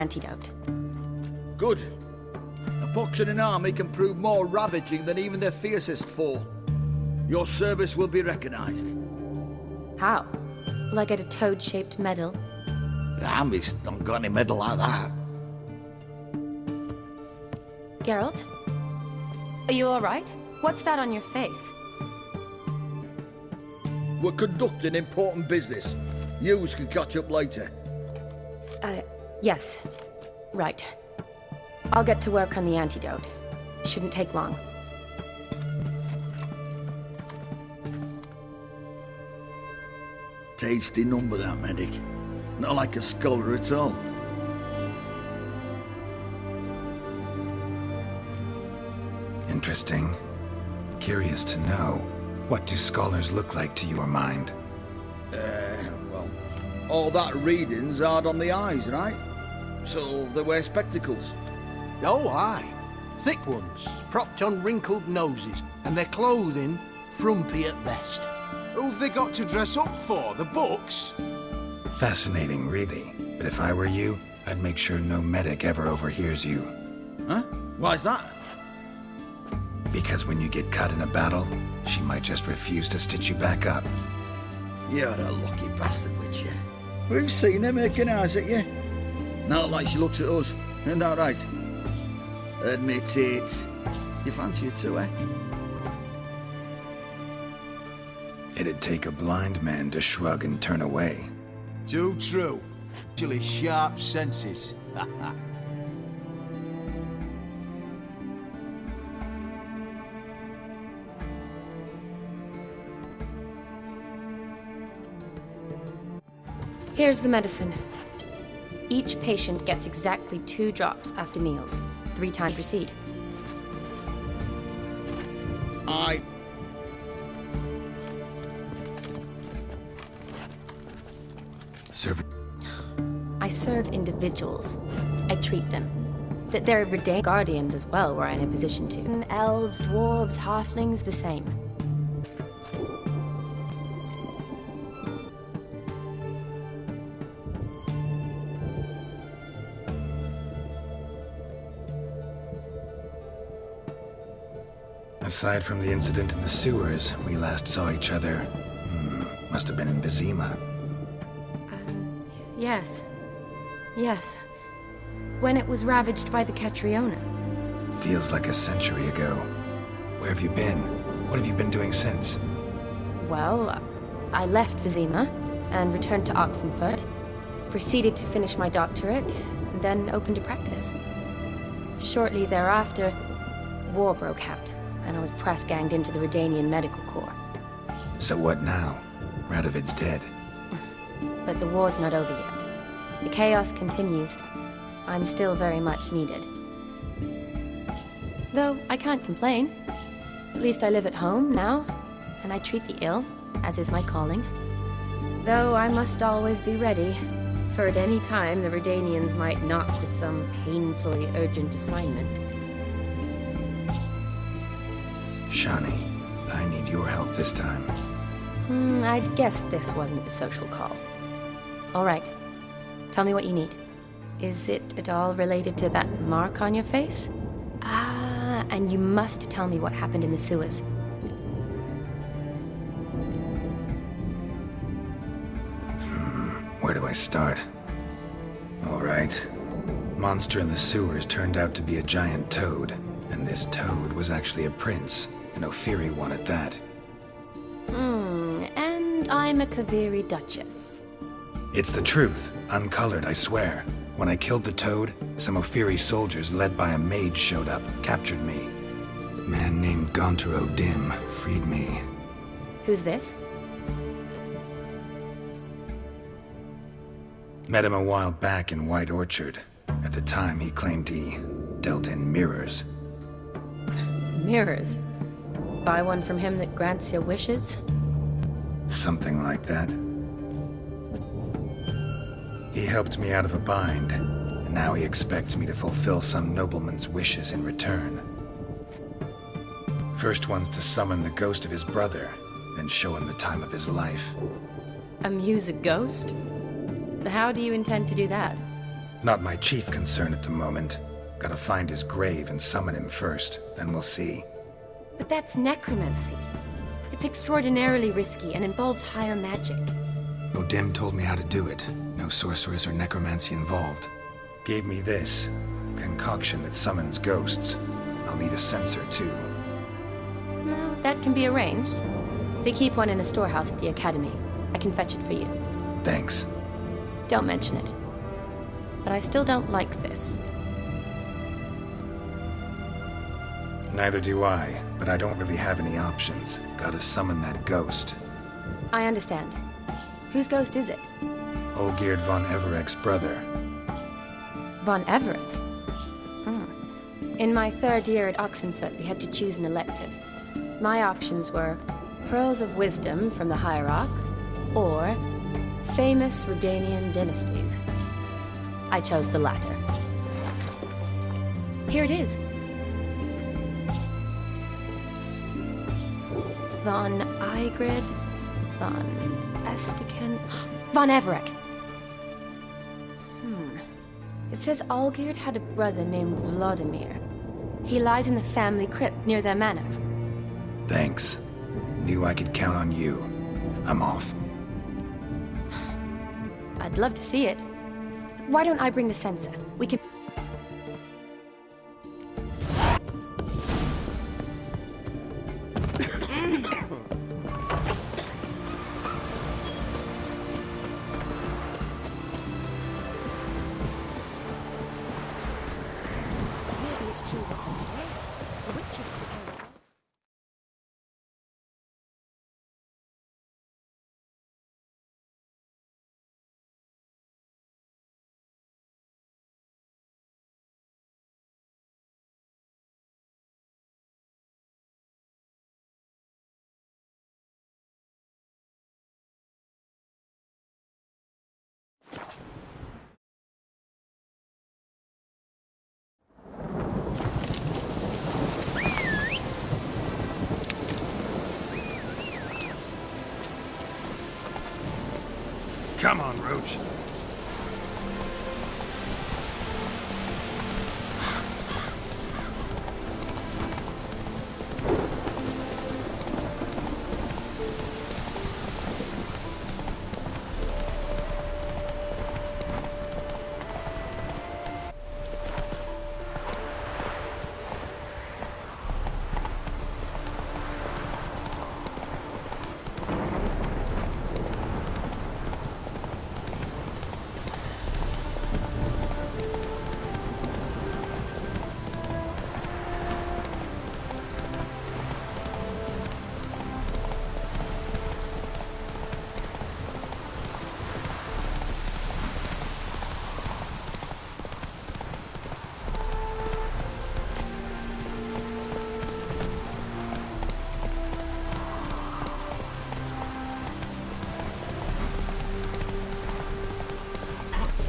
antidote. Good. A pox in an army can prove more ravaging than even their fiercest foe. Your service will be recognized. How? Will I get a toad-shaped medal? The army's not got any medal like that. Geralt? Are you alright? What's that on your face? We're conducting important business. Yous can catch up later. Yes. Right. I'll get to work on the antidote. Shouldn't take long. Tasty number, that medic. Not like a scholar at all. Interesting. Curious to know, what do scholars look like to your mind? Well, all that reading's hard on the eyes, right? So they wear spectacles. Oh, aye. Thick ones, propped on wrinkled noses, and their clothing frumpy at best. Who've they got to dress up for? The books? Fascinating, really. But if I were you, I'd make sure no medic ever overhears you. Huh? Why's that? Because when you get cut in a battle, she might just refuse to stitch you back up. You're a lucky bastard, Witcher. We've seen her making eyes at you. Not like she looks at us. Isn't that right? Admit it. You fancy it too, eh? It'd take a blind man to shrug and turn away. Too true. Actually sharp senses. Here's the medicine. Each patient gets exactly 2 drops after meals, 3 times proceed. I serve individuals. I treat them. They're Redain guardians as well, were I in a position to. Elves, dwarves, halflings, the same. Aside from the incident in the sewers, we last saw each other. Must have been in Vizima. Yes. Yes. When it was ravaged by the Catriona. Feels like a century ago. Where have you been? What have you been doing since? Well, I left Vizima and returned to Oxenfurt. Proceeded to finish my doctorate, and then opened a practice. Shortly thereafter, war broke out, and I was press-ganged into the Redanian Medical Corps. So what now? Radovid's dead. But the war's not over yet. The chaos continues. I'm still very much needed. Though I can't complain. At least I live at home now, and I treat the ill, as is my calling. Though I must always be ready, for at any time the Redanians might knock with some painfully urgent assignment. Shani, I need your help this time. I'd guess this wasn't a social call. All right. Tell me what you need. Is it at all related to that mark on your face? Ah, and you must tell me what happened in the sewers. Where do I start? All right. Monster in the sewers turned out to be a giant toad, and this toad was actually a prince, an Ophiri one at that. And I'm a Kaviri Duchess. It's the truth, uncolored, I swear. When I killed the toad, some Ophiri soldiers led by a mage showed up, captured me. A man named Gontaro Dim freed me. Who's this? Met him a while back in White Orchard. At the time, he claimed he dealt in mirrors. Mirrors? Buy one from him that grants your wishes? Something like that. He helped me out of a bind, and now he expects me to fulfill some nobleman's wishes in return. First one's to summon the ghost of his brother, then show him the time of his life. Amuse a ghost? How do you intend to do that? Not my chief concern at the moment. Gotta find his grave and summon him first, then we'll see. But that's necromancy. It's extraordinarily risky and involves higher magic. O'Dim told me how to do it. No sorceress or necromancy involved. Gave me this concoction that summons ghosts. I'll need a censer too. Well, that can be arranged. They keep one in a storehouse at the academy. I can fetch it for you. Thanks. Don't mention it. But I still don't like this. Neither do I, but I don't really have any options. Gotta summon that ghost. I understand. Whose ghost is it? Olgierd von Everek's brother. Von Everett? In my third year at Oxenfoot, we had to choose an elective. My options were Pearls of Wisdom from the Hierarchs, or famous Redanian dynasties. I chose the latter. Here it is. Von Igrid, von Estiken, von Everek. It says Olgierd had a brother named Vladimir. He lies in the family crypt near their manor. Thanks. Knew I could count on you. I'm off. I'd love to see it. Why don't I bring the censer? We can... Come on, Roach.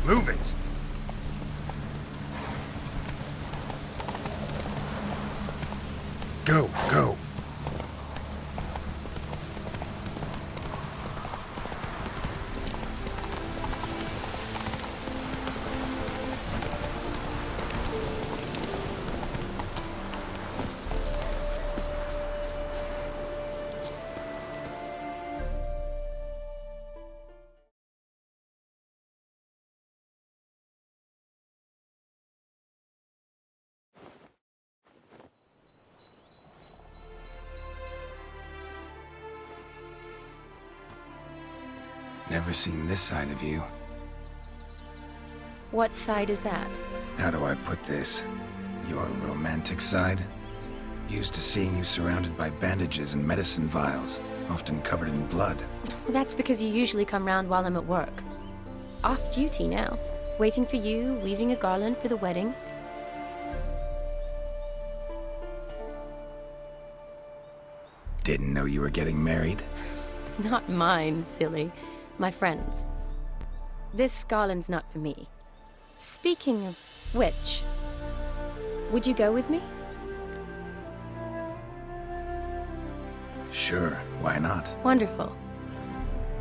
Move it! Go, go! Never seen this side of you. What side is that? How do I put this? Your romantic side? Used to seeing you surrounded by bandages and medicine vials, often covered in blood. Well, that's because you usually come round while I'm at work. Off duty now. Waiting for you, weaving a garland for the wedding. Didn't know you were getting married? Not mine, silly. My friends. This garland's not for me. Speaking of which, would you go with me? Sure, why not? Wonderful.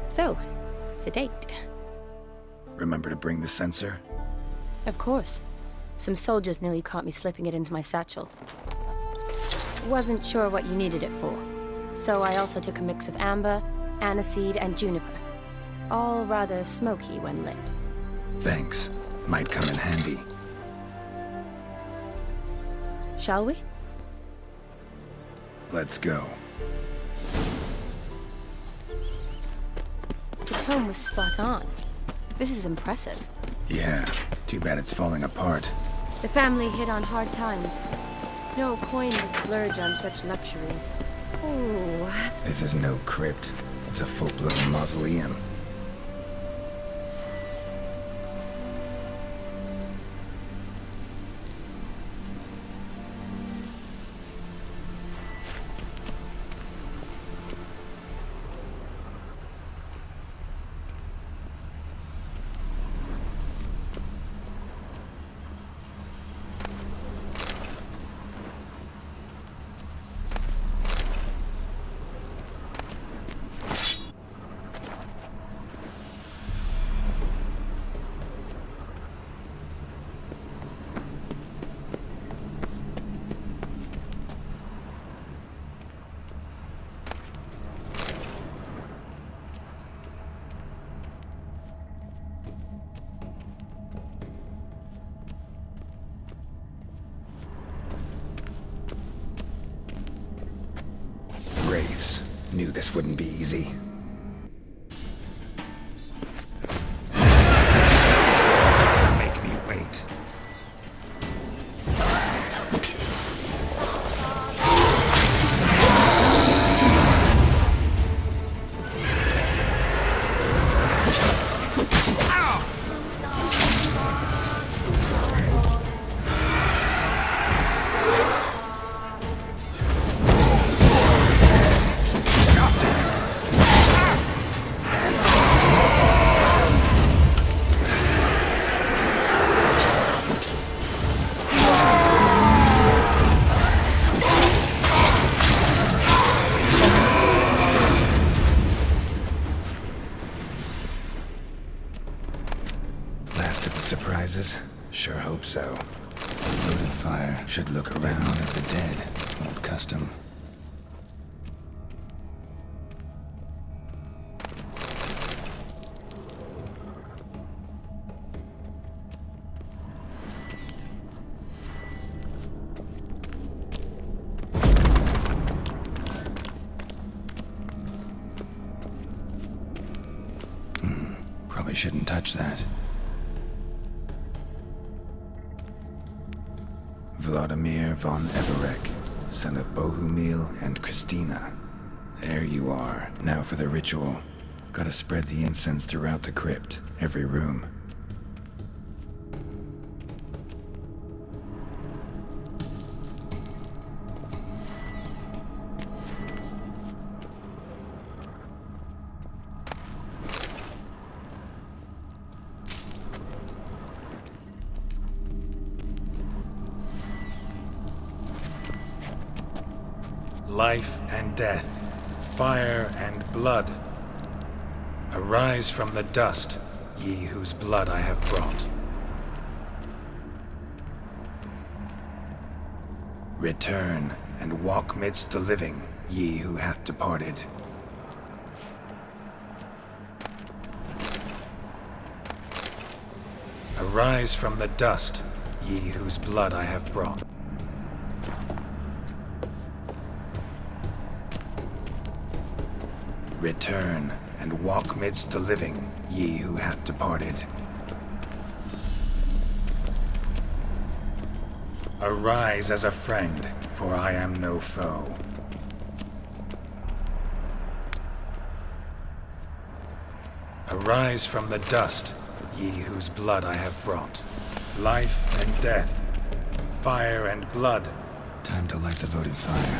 So, it's a date. Remember to bring the censer? Of course. Some soldiers nearly caught me slipping it into my satchel. Wasn't sure what you needed it for, so I also took a mix of amber, aniseed, and juniper. All rather smoky when lit. Thanks. Might come in handy. Shall we? Let's go. The tome was spot on. This is impressive. Yeah, too bad it's falling apart. The family hit on hard times. No coin to splurge on such luxuries. Ooh. This is no crypt. It's a full-blown mausoleum. Wraiths. Knew this wouldn't be easy. Make me wait. Last of the surprises? Sure hope so. Loaded fire should look around at the dead. Old custom. Probably shouldn't touch that. Vladimir von Everek, son of Bohumil and Christina. There you are. Now for the ritual. Gotta spread the incense throughout the crypt, every room. Life and death, fire and blood. Arise from the dust, ye whose blood I have brought. Return and walk midst the living, ye who hath departed. Arise from the dust, ye whose blood I have brought. Return and walk midst the living, ye who hath departed. Arise as a friend, for I am no foe. Arise from the dust, ye whose blood I have brought. Life and death, fire and blood. Time to light the votive fire.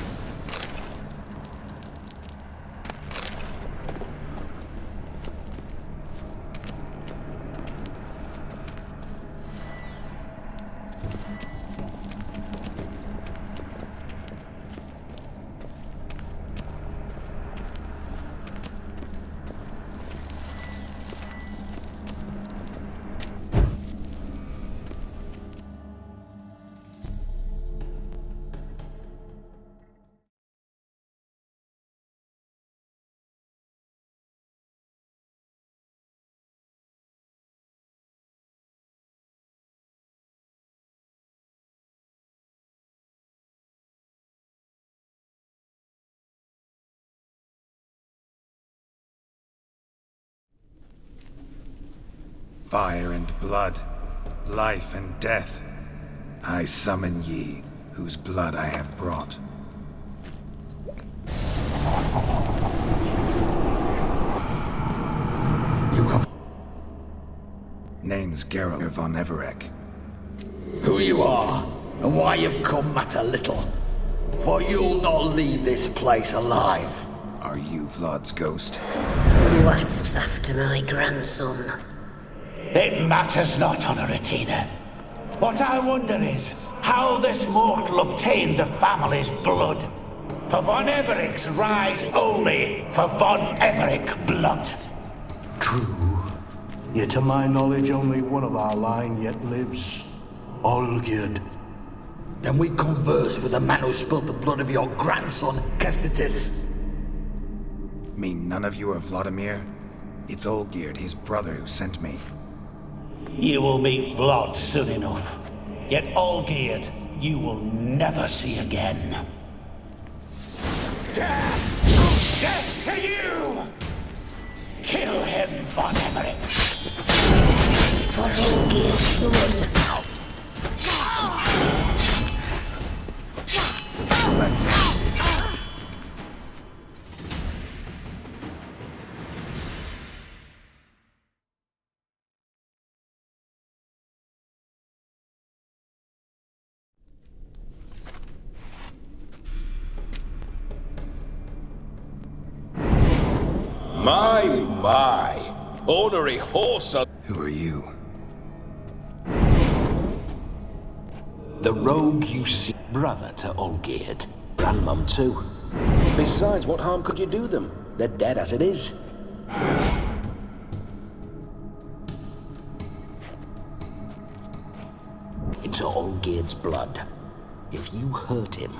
Fire and blood, life and death. I summon ye, whose blood I have brought. You have... Name's Geralt von Everec. Who you are, and why you've come matter little. For you'll not leave this place alive. Are you Vlad's ghost? Who asks after my grandson? It matters not, Honoratina. What I wonder is how this mortal obtained the family's blood. For von Everic's rise only for von Everec blood. True. Yet to my knowledge, only one of our line yet lives. Olgierd. Then we converse with the man who spilt the blood of your grandson, Kestitis. Mean none of you are Vladimir? It's Olgierd, his brother, who sent me. You will meet Vlad soon enough. Yet Olgierd, you will never see again. Death! Death to you! Kill him, von Everec! For Olgierd's blood. Let's end it. My. Ornery horse. Who are you? The rogue you see, brother to Olgierd. Grandmum too. Besides, what harm could you do them? They're dead as it is. Into Olgierd's blood. If you hurt him,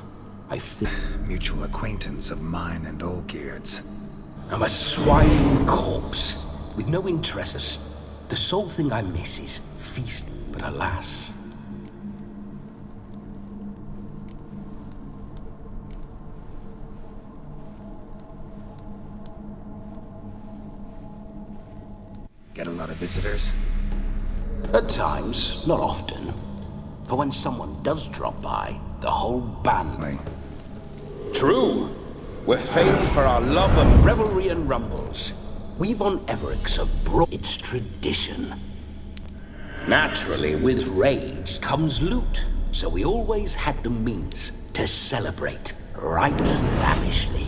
I feel... Mutual acquaintance of mine and Olgierd's. I'm a swine corpse, with no interests. The sole thing I miss is feast, but alas... Get a lot of visitors? At times, not often. For when someone does drop by, the whole band... True. We're famed for our love of revelry and rumbles. We von Everec's abroad its tradition. Naturally, with raids comes loot, so we always had the means to celebrate right lavishly.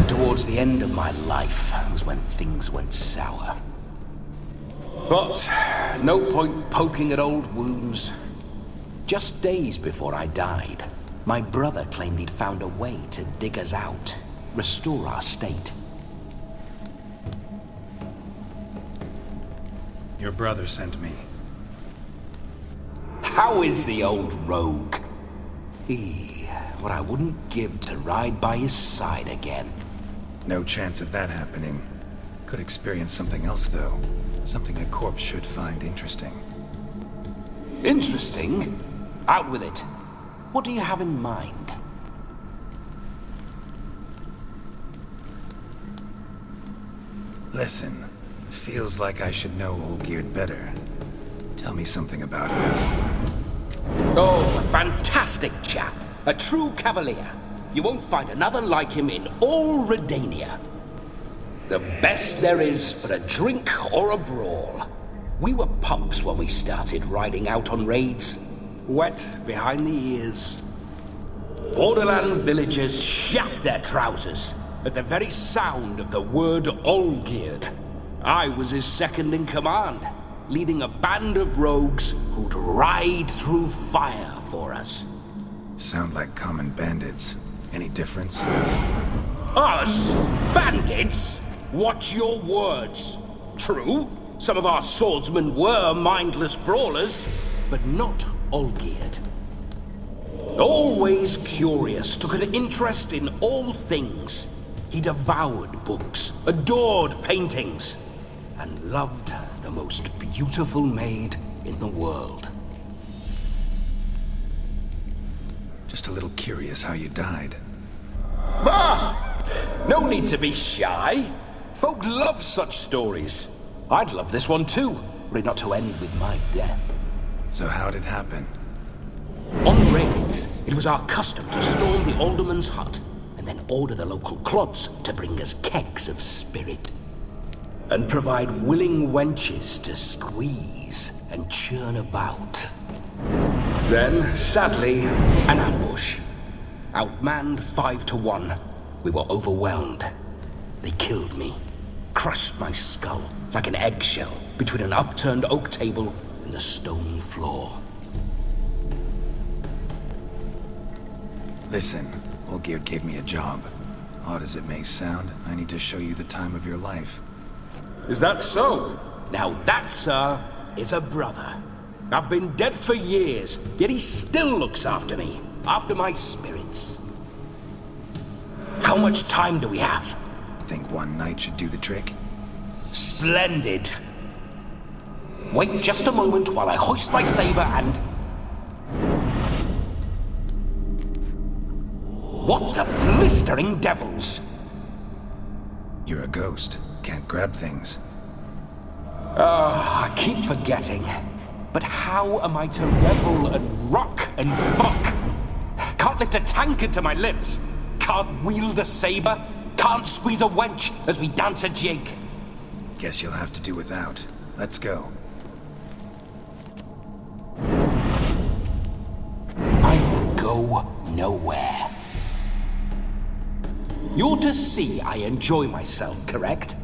Towards the end of my life was when things went sour. But no point poking at old wounds. Just days before I died, my brother claimed he'd found a way to dig us out, restore our state. Your brother sent me. How is the old rogue? What I wouldn't give to ride by his side again. No chance of that happening. Could experience something else, though. Something a corpse should find interesting. Interesting? Out with it. What do you have in mind? Listen, feels like I should know Olgierd better. Tell me something about him. Oh, a fantastic chap. A true cavalier. You won't find another like him in all Redania. The best there is for a drink or a brawl. We were pups when we started riding out on raids. Wet behind the ears. Borderland villagers shat their trousers at the very sound of the word Olgierd. I was his second in command, leading a band of rogues who'd ride through fire for us. Sound like common bandits. Any difference? Us? Bandits? Watch your words. True, some of our swordsmen were mindless brawlers, but not Olgierd. Always curious, took an interest in all things. He devoured books, adored paintings, and loved the most beautiful maid in the world. Just a little curious how you died. No need to be shy. Folk love such stories. I'd love this one too. were it not to end with my death. So how'd it happen? On raids, it was our custom to storm the alderman's hut and then order the local clubs to bring us kegs of spirit and provide willing wenches to squeeze and churn about. Then, sadly, an ambush. Outmanned 5 to 1, we were overwhelmed. They killed me, crushed my skull like an eggshell between an upturned oak table and the stone floor. Listen, Olgierd gave me a job. Odd as it may sound, I need to show you the time of your life. Is that so? Now that, sir, is a brother. I've been dead for years, yet he still looks after me, after my spirits. How much time do we have? Think one night should do the trick? Splendid. Wait just a moment while I hoist my saber and... What the blistering devils? You're a ghost. Can't grab things. I keep forgetting. But how am I to revel and rock and fuck? Can't lift a tankard to my lips. Can't wield a saber. Can't squeeze a wench as we dance a jig. Guess you'll have to do without. Let's go. I will go nowhere. You're to see I enjoy myself, correct?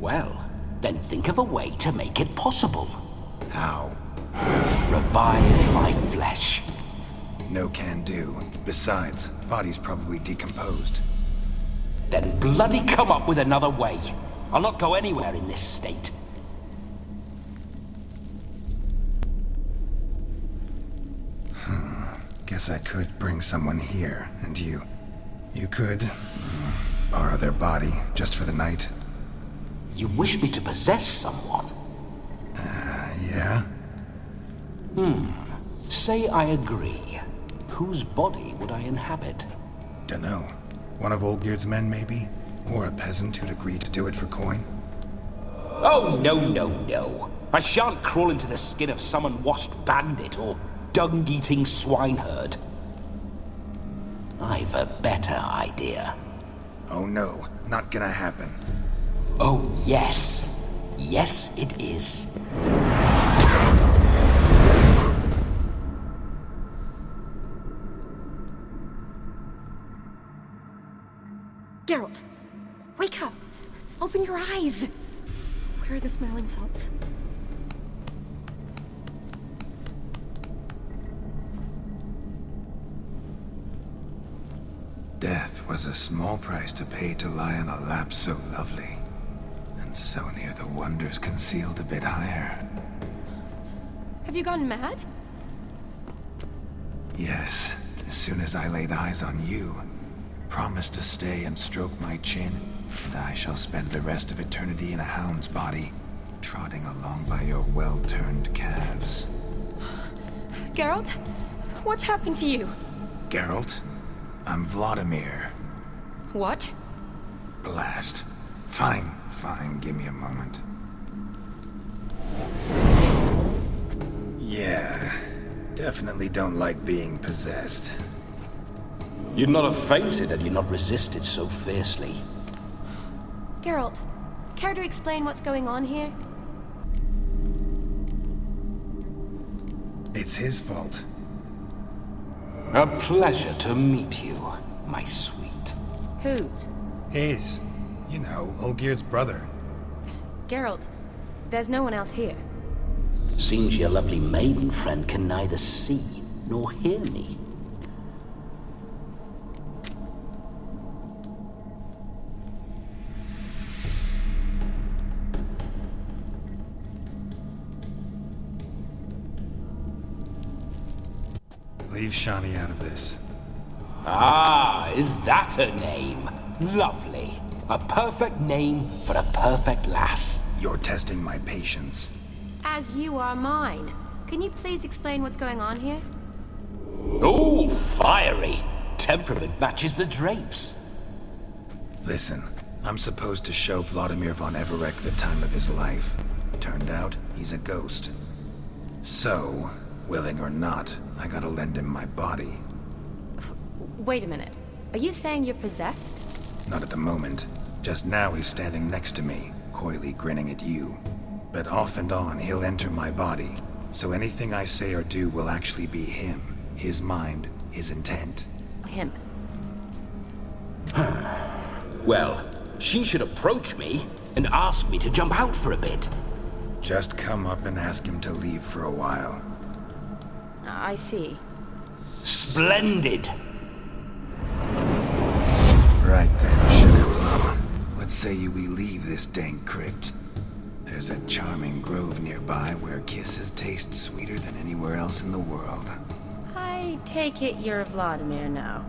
Well, then think of a way to make it possible. How? Revive my flesh. No can do. Besides, body's probably decomposed. Then bloody come up with another way. I'll not go anywhere in this state. Guess I could bring someone here, and you could borrow their body just for the night. You wish me to possess someone? Yeah? Say I agree. Whose body would I inhabit? Dunno. One of Olgierd's men, maybe? Or a peasant who'd agree to do it for coin? Oh, no. I shan't crawl into the skin of some unwashed bandit or dung-eating swineherd. I've a better idea. Oh no, not gonna happen. Oh, yes. Yes, it is. Geralt, wake up! Open your eyes! Where are the smelling salts? Death was a small price to pay to lie on a lap so lovely, and so near the wonders concealed a bit higher. Have you gone mad? Yes, as soon as I laid eyes on you, promised to stay and stroke my chin, and I shall spend the rest of eternity in a hound's body, trotting along by your well-turned calves. Geralt? What's happened to you? Geralt? I'm Vladimir. What? Blast. Fine, give me a moment. Yeah, definitely don't like being possessed. You'd not have fainted had you not resisted so fiercely. Geralt, care to explain what's going on here? It's his fault. A pleasure to meet you, my sweet. Whose? His. You know, Olgierd's brother. Geralt, there's no one else here. Seems your lovely maiden friend can neither see nor hear me. Leave Shani out of this. Ah, is that a name? Lovely. A perfect name for a perfect lass. You're testing my patience. As you are mine. Can you please explain what's going on here? Oh, fiery. Temperament matches the drapes. Listen, I'm supposed to show Vladimir von Everec the time of his life. Turned out, he's a ghost. So, willing or not, I gotta lend him my body. Wait a minute. Are you saying you're possessed? Not at the moment. Just now he's standing next to me, coyly grinning at you. But off and on, he'll enter my body. So anything I say or do will actually be him. His mind, his intent. Him. Well, she should approach me and ask me to jump out for a bit. Just come up and ask him to leave for a while. I see. Splendid! Right then, Sugar Plum. What say you we leave this dank crypt? There's a charming grove nearby where kisses taste sweeter than anywhere else in the world. I take it you're Vladimir now.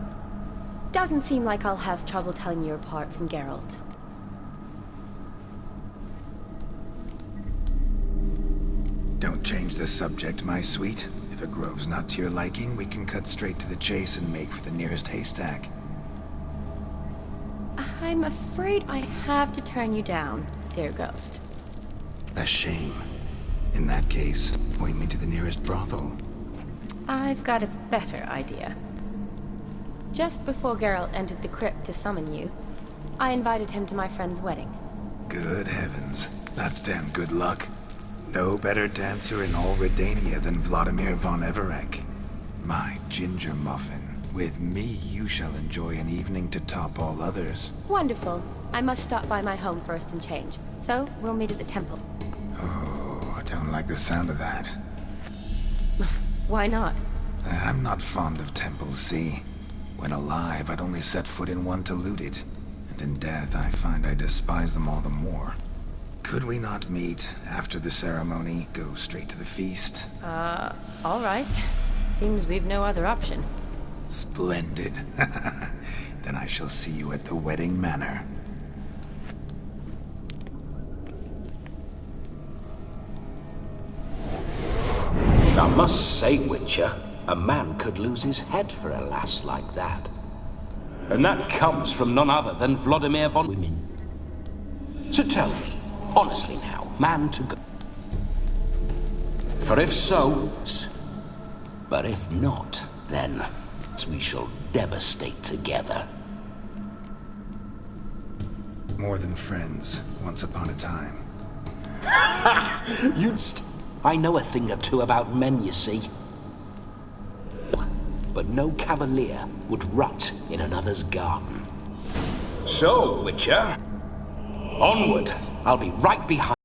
Doesn't seem like I'll have trouble telling you apart from Geralt. Don't change the subject, my sweet. If a grove's not to your liking, we can cut straight to the chase and make for the nearest haystack. I'm afraid I have to turn you down, dear ghost. A shame. In that case, point me to the nearest brothel. I've got a better idea. Just before Geralt entered the crypt to summon you, I invited him to my friend's wedding. Good heavens. That's damn good luck. No better dancer in all Redania than Vladimir von Everec. My ginger muffin. With me, you shall enjoy an evening to top all others. Wonderful. I must stop by my home first and change. So, we'll meet at the temple. Oh, I don't like the sound of that. Why not? I'm not fond of temples, see? When alive, I'd only set foot in one to loot it. And in death, I find I despise them all the more. Could we not meet after the ceremony, go straight to the feast? All right. Seems we've no other option. Splendid. Then I shall see you at the wedding manor. I must say, Witcher, a man could lose his head for a lass like that. And that comes from none other than Vladimir von Women. So tell me, honestly now, man to go. For if so, but if not, then we shall devastate together. More than friends, once upon a time. I know a thing or two about men, you see. But no cavalier would rot in another's garden. So, Witcher, onward. I'll be right behind.